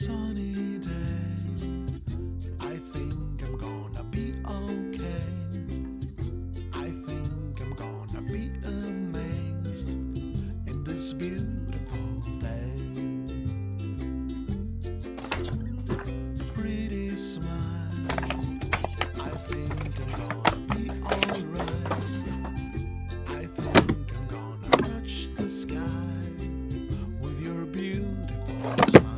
sunny day, I think I'm gonna be okay. I think I'm gonna be amazed in this beautiful day. Pretty smile, I think I'm gonna be alright. I think I'm gonna touch the sky with your beautiful smile.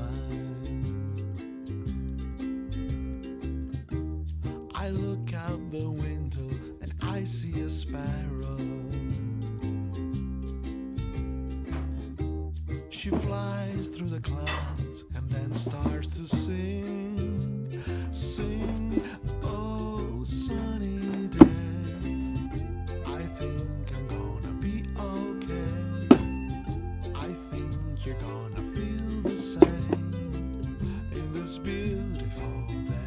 I look out the window and I see a sparrow. She flies through the clouds and then starts to sing, sing. Oh, sunny day, I think I'm gonna be okay. I think you're gonna feel the same in this beautiful day.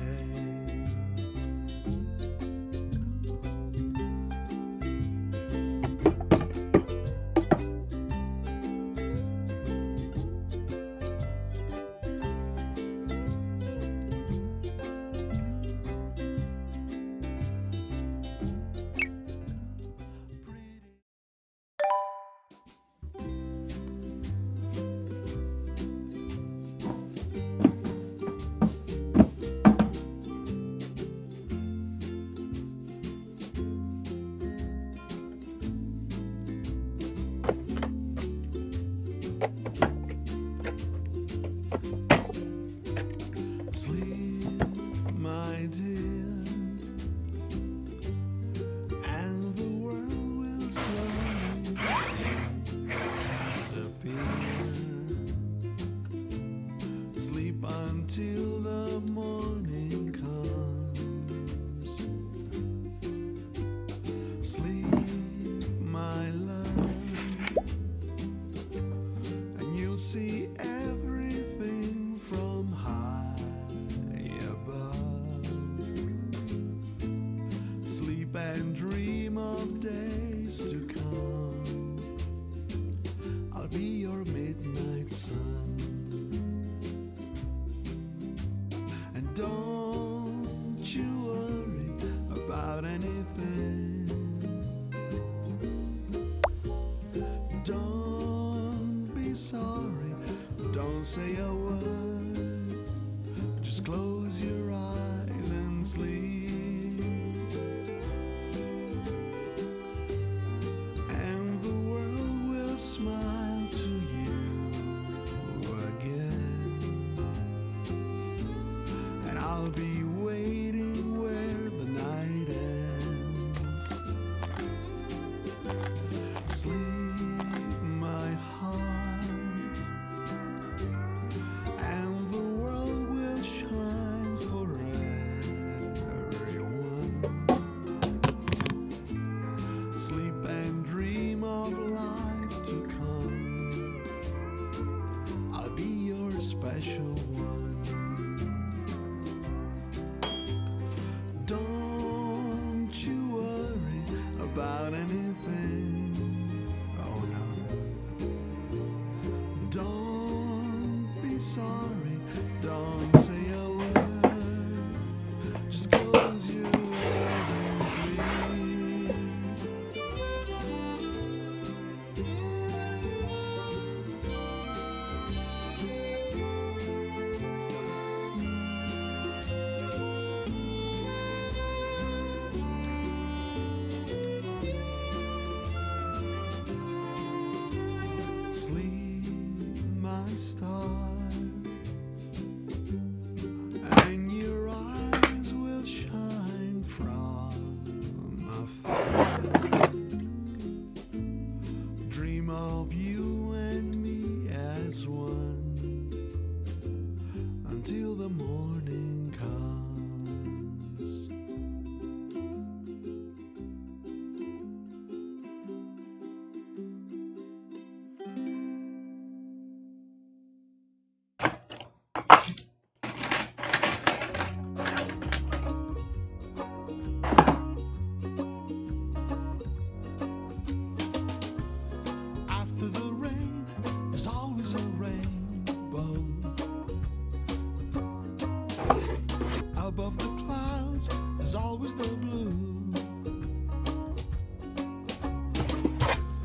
Sleep, my dear, and the world will slowly disappear. Sleep until the morning comes. Sleep, my love, and you'll see everything from high above. Sleep and dream of days to come. I'll be your midnight sun. And don't you worry about anything. Don't be sorry, don't say a word. Just close your eyes and sleep. And the world will smile to you again. And I'll be waiting where the night ends. Sleep, my heart, and the world will shine for everyone. Sleep and dream of life to come. I'll be your special one. Don't you worry about anything. Oh no. Don't be sorry, don't say a word. Just close your eyes and sleep. Sleep, my star, and your eyes will shine from afar. Dream of you and me as one until the morning comes. there's always the blue.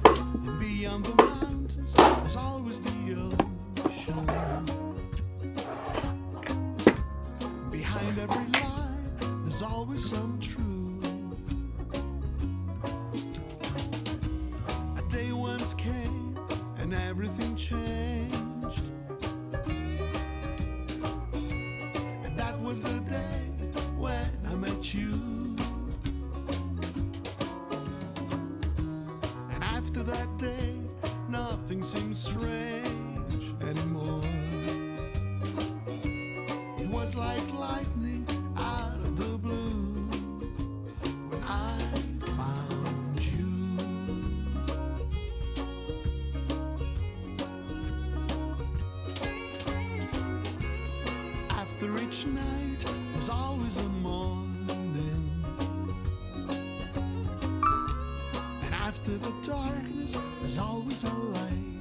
And beyond the mountains, there's always the ocean. Behind every lie, there's always some truth. A day once came and everything changed. And that was the day when I met you. And after that day, nothing seems strange anymore. It was like lightning out of the blue when I found you. After each night, there's always a morning. And after the darkness, there's always a light.